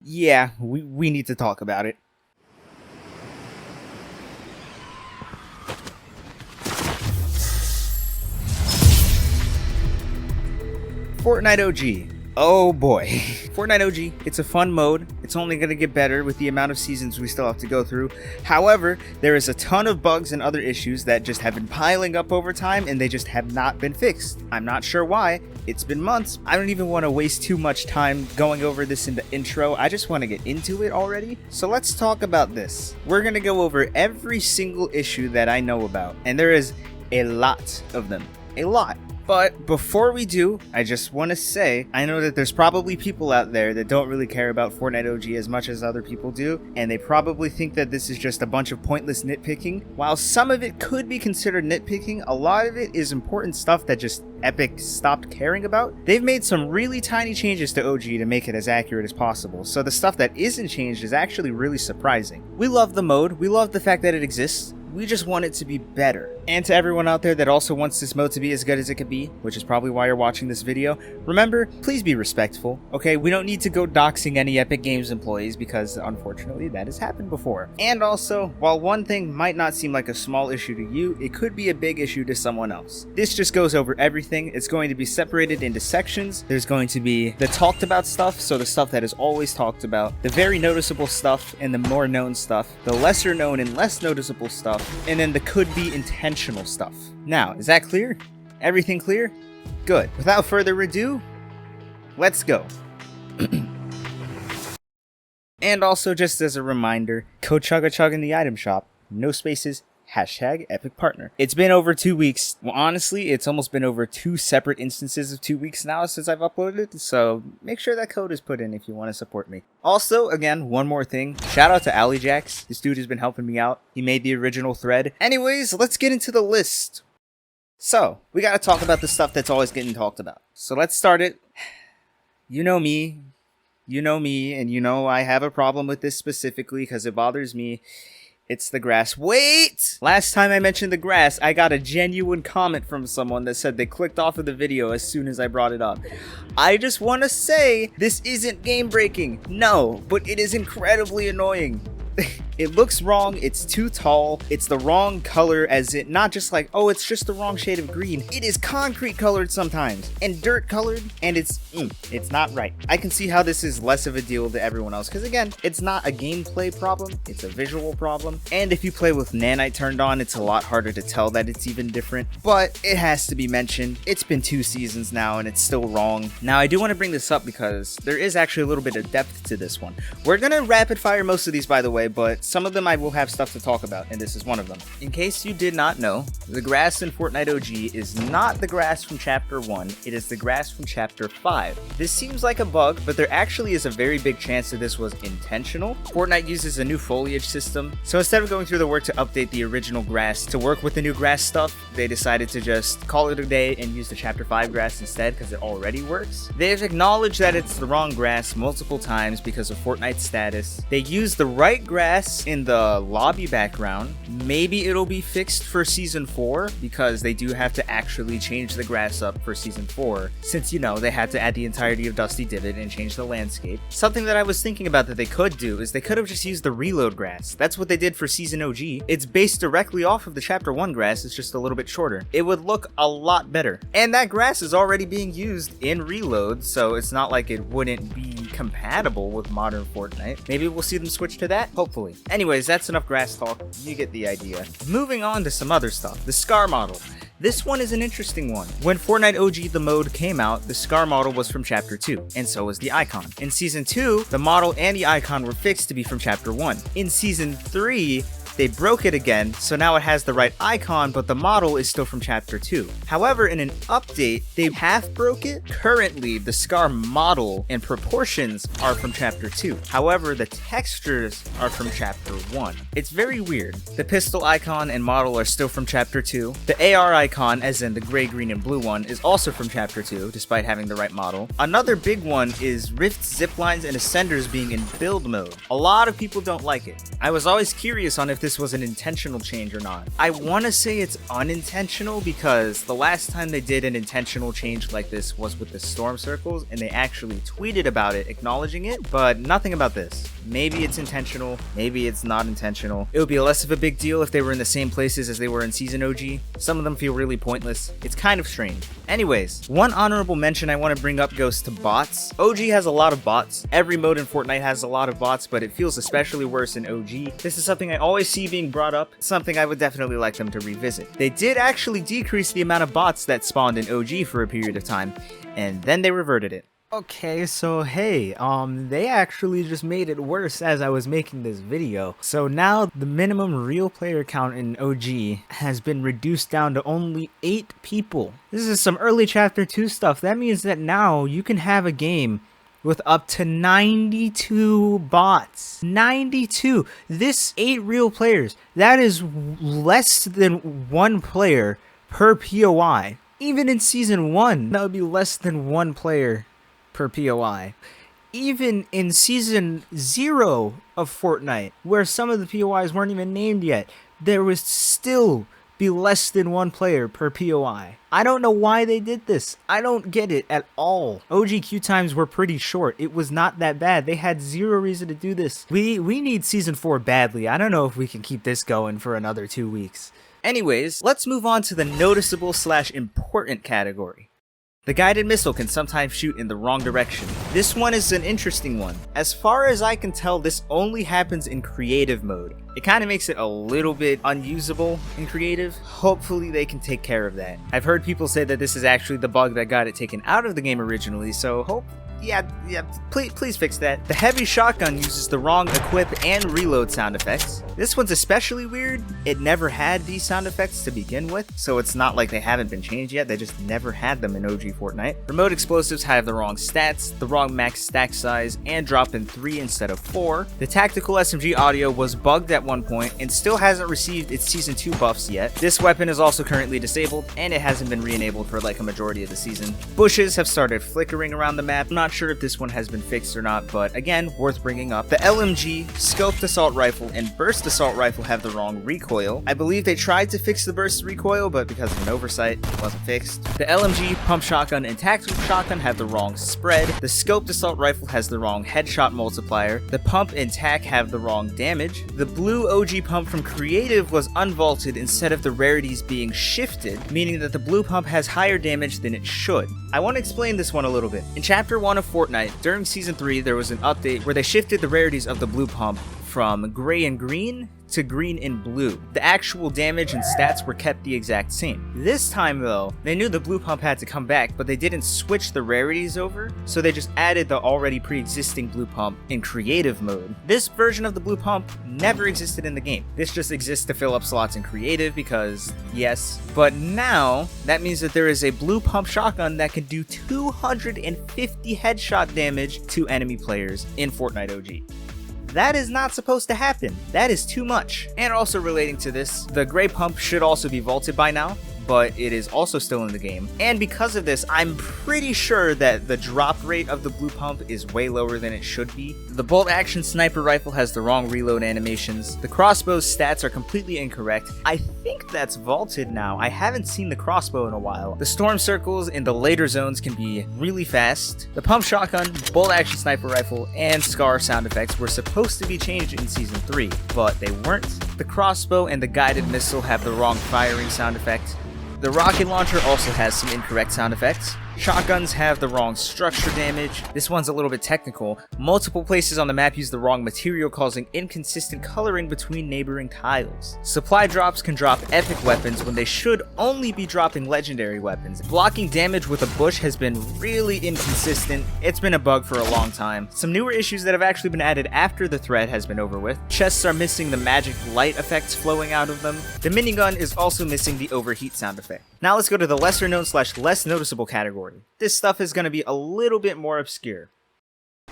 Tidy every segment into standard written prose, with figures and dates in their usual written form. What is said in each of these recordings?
Yeah, we need to talk about it. Fortnite OG. Oh boy. Fortnite OG, it's a fun mode. It's only going to get better with the amount of seasons we still have to go through. However, there is a ton of bugs and other issues that just have been piling up over time and they just have not been fixed. I'm not sure why. It's been months. I don't even want to waste too much time going over this in the intro. I just want to get into it already. So let's talk about this. We're going to go over every single issue that I know about, and there is a lot of them. A lot. But before we do, I just want to say, I know that there's probably people out there that don't really care about Fortnite OG as much as other people do, and they probably think that this is just a bunch of pointless nitpicking. While some of it could be considered nitpicking, a lot of it is important stuff that just Epic stopped caring about. They've made some really tiny changes to OG to make it as accurate as possible, so the stuff that isn't changed is actually really surprising. We love the mode, we love the fact that it exists. We just want it to be better. And to everyone out there that also wants this mode to be as good as it could be, which is probably why you're watching this video, remember, please be respectful, okay? We don't need to go doxing any Epic Games employees because, unfortunately, that has happened before. And also, while one thing might not seem like a small issue to you, it could be a big issue to someone else. This just goes over everything. It's going to be separated into sections. There's going to be the talked about stuff, so the stuff that is always talked about, the very noticeable stuff and the more known stuff, the lesser known and less noticeable stuff, and then the could be intentional stuff. Now, is that clear? Everything clear? Good. Without further ado, let's go. And also, just as a reminder, code chugga in the item shop, no spaces, hashtag epic partner. It's been over 2 weeks. Well, honestly, it's almost been over 2 separate instances of 2 weeks now since I've uploaded, so make sure that code is put in if you want to support me. Also, again, one more thing. Shout out to AliJax. This dude has been helping me out. He made the original thread. Anyways, let's get into the list. So, we gotta talk about the stuff that's always getting talked about. So let's start it. You know me, and you know I have a problem with this specifically because it bothers me. It's the grass. Wait! Last time I mentioned the grass, I got a genuine comment from someone that said they clicked off of the video as soon as I brought it up. I just want to say, this isn't game breaking. No, but it is incredibly annoying. It looks wrong, it's too tall, it's the wrong color, as it not just like, oh, it's just the wrong shade of green. It is concrete colored sometimes, and dirt colored, and it's not right. I can see how this is less of a deal to everyone else, because again, it's not a gameplay problem, it's a visual problem, and if you play with nanite turned on, it's a lot harder to tell that it's even different, but it has to be mentioned. It's been 2 seasons now, and it's still wrong. Now, I do want to bring this up because there is actually a little bit of depth to this one. We're gonna rapid fire most of these, by the way, but some of them I will have stuff to talk about, and this is one of them. In case you did not know, the grass in Fortnite OG is not the grass from Chapter 1, it is the grass from Chapter 5. This seems like a bug, but there actually is a very big chance that this was intentional. Fortnite uses a new foliage system, so instead of going through the work to update the original grass to work with the new grass stuff, they decided to just call it a day and use the Chapter 5 grass instead because it already works. They've acknowledged that it's the wrong grass multiple times because of Fortnite's status. They used the right grass in the lobby background. Maybe it'll be fixed for season 4 because they do have to actually change the grass up for season 4 since, you know, they had to add the entirety of Dusty Divot and change the landscape. Something that I was thinking about that they could do is they could have just used the reload grass. That's what they did for season OG. It's based directly off of the Chapter 1 grass, it's just a little bit shorter. It would look a lot better. And that grass is already being used in reload, so it's not like it wouldn't be compatible with modern Fortnite. Maybe we'll see them switch to that, hopefully. Anyways, that's enough grass talk, you get the idea. Moving on to some other stuff, the Scar model. This one is an interesting one. When Fortnite OG the mode came out, the Scar model was from Chapter 2, and so was the icon. In Season 2, the model and the icon were fixed to be from Chapter 1. In Season 3, they broke it again, so now it has the right icon, but the model is still from Chapter 2. However, in an update, they half broke it. Currently, the Scar model and proportions are from Chapter 2. However, the textures are from Chapter 1. It's very weird. The pistol icon and model are still from Chapter 2. The AR icon, as in the gray, green, and blue one, is also from Chapter 2, despite having the right model. Another big one is rifts, ziplines, and ascenders being in build mode. A lot of people don't like it. I was always curious on if this was an intentional change or not. I want to say it's unintentional because the last time they did an intentional change like this was with the storm circles, and they actually tweeted about it, acknowledging it, but nothing about this. Maybe it's intentional, maybe it's not intentional. It would be less of a big deal if they were in the same places as they were in Season OG. Some of them feel really pointless. It's kind of strange. Anyways, one honorable mention I want to bring up goes to bots. OG has a lot of bots. Every mode in Fortnite has a lot of bots, but it feels especially worse in OG. This is something I always see being brought up, something I would definitely like them to revisit. They did actually decrease the amount of bots that spawned in OG for a period of time, and then they reverted it. Okay, so hey, they actually just made it worse as I was making this video. So now the minimum real player count in OG has been reduced down to only 8 people. This is some early chapter 2 stuff. That means that now you can have a game with up to 92 bots. 92! This 8 real players, that is less than 1 player per POI. Even in Season 1, that would be less than 1 player per POI. Even in Season 0 of Fortnite, where some of the POIs weren't even named yet, there was still be less than 1 player per POI. I don't know why they did this. I don't get it at all. OG queue times were pretty short. It was not that bad. They had zero reason to do this. We need Season 4 badly. I don't know if we can keep this going for another 2 weeks. Anyways, let's move on to the noticeable / important category. The guided missile can sometimes shoot in the wrong direction. This one is an interesting one. As far as I can tell, this only happens in creative mode. It kind of makes it a little bit unusable in creative. Hopefully they can take care of that. I've heard people say that this is actually the bug that got it taken out of the game originally, so please fix that. The heavy shotgun uses the wrong equip and reload sound effects. This one's especially weird. It never had these sound effects to begin with, so it's not like they haven't been changed yet. They just never had them in OG Fortnite. Remote explosives have the wrong stats, the wrong max stack size, and drop in 3 instead of 4. The tactical SMG audio was bugged at one point and still hasn't received its Season 2 buffs yet. This weapon is also currently disabled, and it hasn't been re-enabled for like a majority of the season. Bushes have started flickering around the map. I'm not sure if this one has been fixed or not, but again, worth bringing up. The LMG, Scoped Assault Rifle, and Burst Assault Rifle have the wrong recoil. I believe they tried to fix the burst recoil, but because of an oversight, it wasn't fixed. The LMG, Pump Shotgun, and Tactical Shotgun have the wrong spread. The Scoped Assault Rifle has the wrong headshot multiplier. The Pump and Tac have the wrong damage. The blue OG Pump from Creative was unvaulted instead of the rarities being shifted, meaning that the blue pump has higher damage than it should. I want to explain this one a little bit. In Chapter 1 of Fortnite, during Season 3, there was an update where they shifted the rarities of the blue pump from gray and green to green and blue. The actual damage and stats were kept the exact same. This time though, they knew the blue pump had to come back, but they didn't switch the rarities over, so they just added the already pre-existing blue pump in creative mode. This version of the blue pump never existed in the game. This just exists to fill up slots in creative because, yes. But now, that means that there is a blue pump shotgun that can do 250 headshot damage to enemy players in Fortnite OG. That is not supposed to happen. That is too much. And also relating to this, the gray pump should also be vaulted by now, but it is also still in the game. And because of this, I'm pretty sure that the drop rate of the blue pump is way lower than it should be. The bolt action sniper rifle has the wrong reload animations. The crossbow's stats are completely incorrect. I think that's vaulted now. I haven't seen the crossbow in a while. The storm circles in the later zones can be really fast. The pump shotgun, bolt action sniper rifle, and scar sound effects were supposed to be changed in Season 3, but they weren't. The crossbow and the guided missile have the wrong firing sound effect. The rocket launcher also has some incorrect sound effects. Shotguns have the wrong structure damage. This one's a little bit technical. Multiple places on the map use the wrong material, causing inconsistent coloring between neighboring tiles. Supply drops can drop epic weapons when they should only be dropping legendary weapons. Blocking damage with a bush has been really inconsistent. It's been a bug for a long time. Some newer issues that have actually been added after the thread has been over with. Chests are missing the magic light effects flowing out of them. The minigun is also missing the overheat sound effect. Now let's go to the lesser known / less noticeable category. This stuff is going to be a little bit more obscure.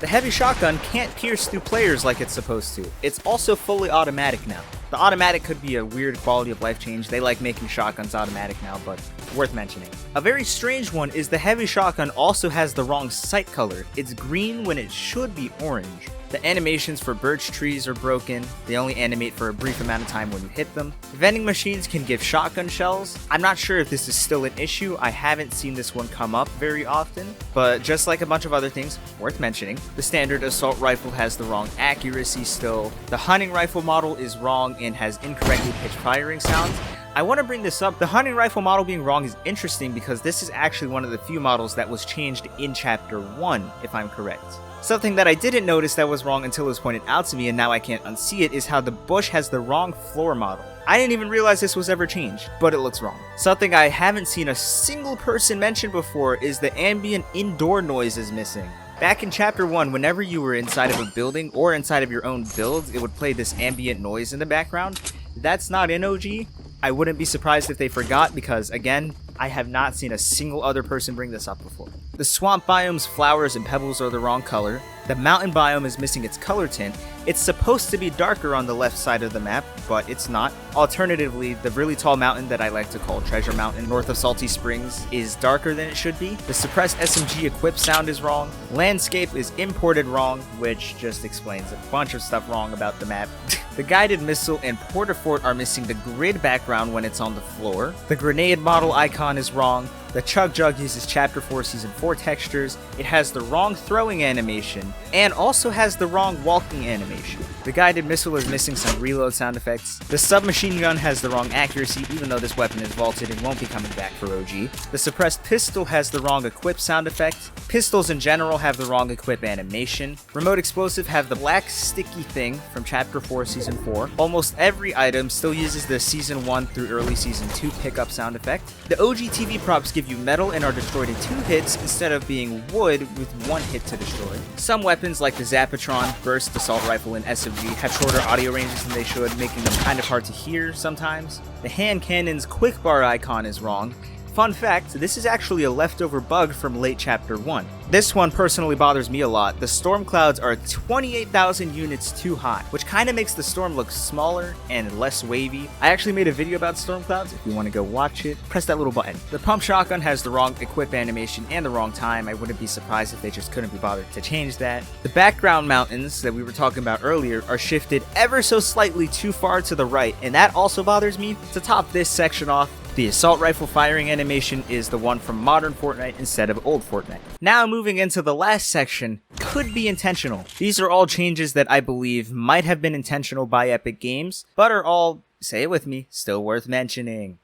The heavy shotgun can't pierce through players like it's supposed to. It's also fully automatic now. The automatic could be a weird quality of life change. They like making shotguns automatic now, but worth mentioning. A very strange one is the heavy shotgun also has the wrong sight color. It's green when it should be orange. The animations for birch trees are broken. They only animate for a brief amount of time when you hit them. Vending machines can give shotgun shells. I'm not sure if this is still an issue. I haven't seen this one come up very often, but just like a bunch of other things worth mentioning, the standard assault rifle has the wrong accuracy still. The hunting rifle model is wrong and has incorrectly pitched firing sounds. I want to bring this up. The hunting rifle model being wrong is interesting because this is actually one of the few models that was changed in Chapter 1, if I'm correct. Something that I didn't notice that was wrong until it was pointed out to me, and now I can't unsee it, is how the bush has the wrong floor model. I didn't even realize this was ever changed, but it looks wrong. Something I haven't seen a single person mention before is the ambient indoor noise is missing. Back in Chapter 1, whenever you were inside of a building or inside of your own build, it would play this ambient noise in the background. That's not in OG. I wouldn't be surprised if they forgot because, again, I have not seen a single other person bring this up before. The swamp biome's flowers and pebbles are the wrong color. The mountain biome is missing its color tint. It's supposed to be darker on the left side of the map, but it's not. Alternatively, the really tall mountain that I like to call Treasure Mountain north of Salty Springs is darker than it should be. The suppressed SMG equip sound is wrong. Landscape is imported wrong, which just explains a bunch of stuff wrong about the map. The guided missile and porta fort are missing the grid background when it's on the floor. The grenade model icon is wrong. The Chug Jug uses Chapter 4 Season 4 textures. It has the wrong throwing animation, and also has the wrong walking animation. The guided missile is missing some reload sound effects. The submachine gun has the wrong accuracy, even though this weapon is vaulted and won't be coming back for OG. The suppressed pistol has the wrong equip sound effect. Pistols in general have the wrong equip animation. Remote explosive have the black sticky thing from Chapter 4 Season 4. Almost every item still uses the Season 1 through early Season 2 pickup sound effect. The OG TV props give you metal and are destroyed in 2 hits instead of being wood with 1 hit to destroy. Some weapons like the Zapatron, Burst, Assault Rifle, and SMG have shorter audio ranges than they should, making them kind of hard to hear sometimes. The hand cannon's quick bar icon is wrong. Fun fact, this is actually a leftover bug from late Chapter 1. This one personally bothers me a lot. The storm clouds are 28,000 units too high, which kind of makes the storm look smaller and less wavy. I actually made a video about storm clouds. If you want to go watch it, press that little button. The pump shotgun has the wrong equip animation and the wrong time. I wouldn't be surprised if they just couldn't be bothered to change that. The background mountains that we were talking about earlier are shifted ever so slightly too far to the right, and that also bothers me. To top this section off, the assault rifle firing animation is the one from modern Fortnite instead of old Fortnite. Now moving into the last section, could be intentional. These are all changes that I believe might have been intentional by Epic Games, but are all, say it with me, still worth mentioning.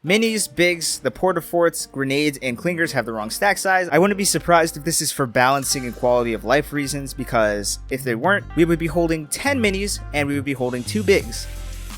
Minis, bigs, the porta forts, grenades, and clingers have the wrong stack size. I wouldn't be surprised if this is for balancing and quality of life reasons, because if they weren't, we would be holding 10 minis and we would be holding 2 bigs.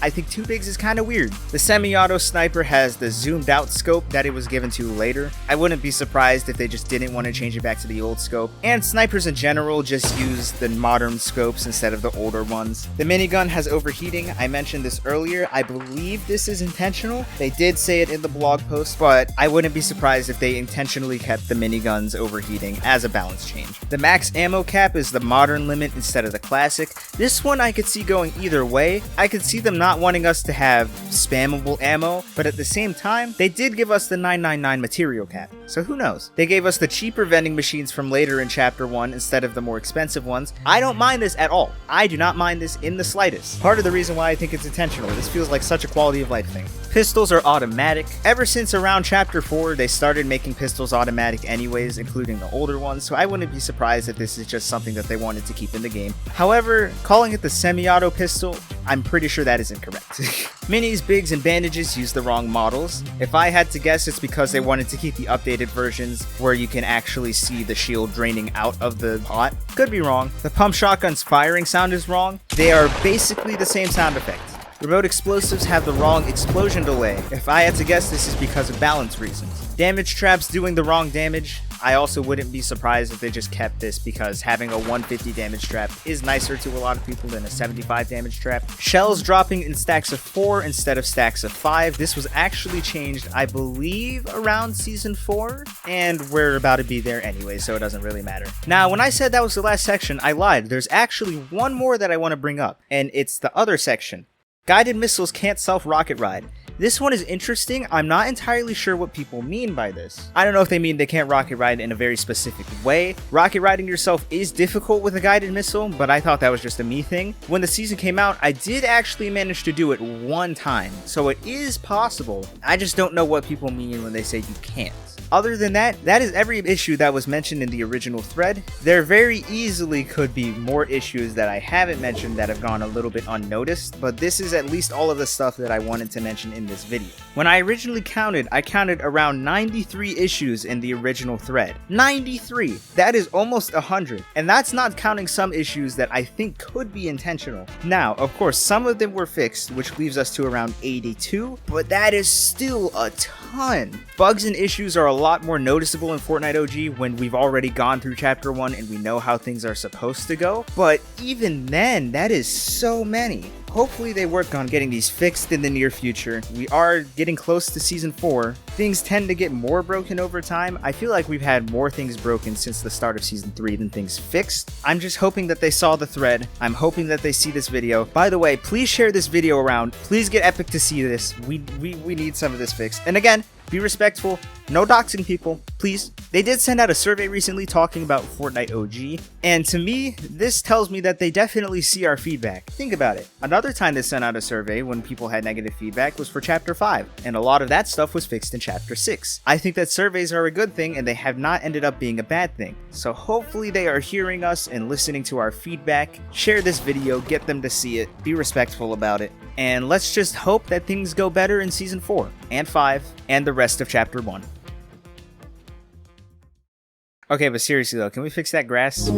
I think 2 bigs is kind of weird. The semi-auto sniper has the zoomed out scope that it was given to later. I wouldn't be surprised if they just didn't want to change it back to the old scope. And snipers in general just use the modern scopes instead of the older ones. The minigun has overheating. I mentioned this earlier. I believe this is intentional. They did say it in the blog post, but I wouldn't be surprised if they intentionally kept the miniguns overheating as a balance change. The max ammo cap is the modern limit instead of the classic. This one I could see going either way. I could see them not wanting us to have spammable ammo, but at the same time, they did give us the 999 material cap, so who knows? They gave us the cheaper vending machines from later in Chapter 1 instead of the more expensive ones. I don't mind this at all. I do not mind this in the slightest. Part of the reason why I think it's intentional. This feels like such a quality of life thing. Pistols are automatic. Ever since around Chapter 4, they started making pistols automatic anyways, including the older ones, so I wouldn't be surprised if this is just something that they wanted to keep in the game. However, calling it the semi-auto pistol, I'm pretty sure that is incorrect. Minis, bigs, and bandages use the wrong models. If I had to guess, it's because they wanted to keep the updated versions where you can actually see the shield draining out of the pot. Could be wrong. The pump shotgun's firing sound is wrong. They are basically the same sound effect. Remote explosives have the wrong explosion delay. If I had to guess, this is because of balance reasons. Damage traps doing the wrong damage. I also wouldn't be surprised if they just kept this because having a 150 damage trap is nicer to a lot of people than a 75 damage trap. Shells dropping in stacks of 4 instead of stacks of 5. This was actually changed, I believe, around Season 4, and we're about to be there anyway, so it doesn't really matter. Now, when I said that was the last section, I lied. There's actually one more that I want to bring up, and it's the other section. Guided missiles can't self-rocket ride. This one is interesting. I'm not entirely sure what people mean by this. I don't know if they mean they can't rocket ride in a very specific way. Rocket riding yourself is difficult with a guided missile, but I thought that was just a me thing. When the season came out, I did actually manage to do it one time, so it is possible. I just don't know what people mean when they say you can't. Other than that, that is every issue that was mentioned in the original thread. There very easily could be more issues that I haven't mentioned that have gone a little bit unnoticed, but this is at least all of the stuff that I wanted to mention in this video. When I originally counted, I counted around 93 issues in the original thread. 93! That is almost 100, and that's not counting some issues that I think could be intentional. Now, of course, some of them were fixed, which leaves us to around 82, but that is still a ton. Bugs and issues are a lot more noticeable in Fortnite OG when we've already gone through chapter 1 and we know how things are supposed to go, but even then, that is so many. Hopefully they work on getting these fixed in the near future. We are getting close to season 4. Things tend to get more broken over time. I feel like we've had more things broken since the start of season 3 than things fixed. I'm just hoping that they saw the thread. I'm hoping that they see this video. By the way, please share this video around. Please get Epic to see this. We need some of this fixed. And again, be respectful. No doxing people, please. They did send out a survey recently talking about Fortnite OG, and to me, this tells me that they definitely see our feedback. Think about it. Another time they sent out a survey when people had negative feedback was for Chapter 5, and a lot of that stuff was fixed in Chapter 6. I think that surveys are a good thing, and they have not ended up being a bad thing. So hopefully they are hearing us and listening to our feedback. Share this video, get them to see it, be respectful about it, and let's just hope that things go better in Season 4, and 5, and the rest of Chapter 1. Okay, but seriously though, can we fix that grass?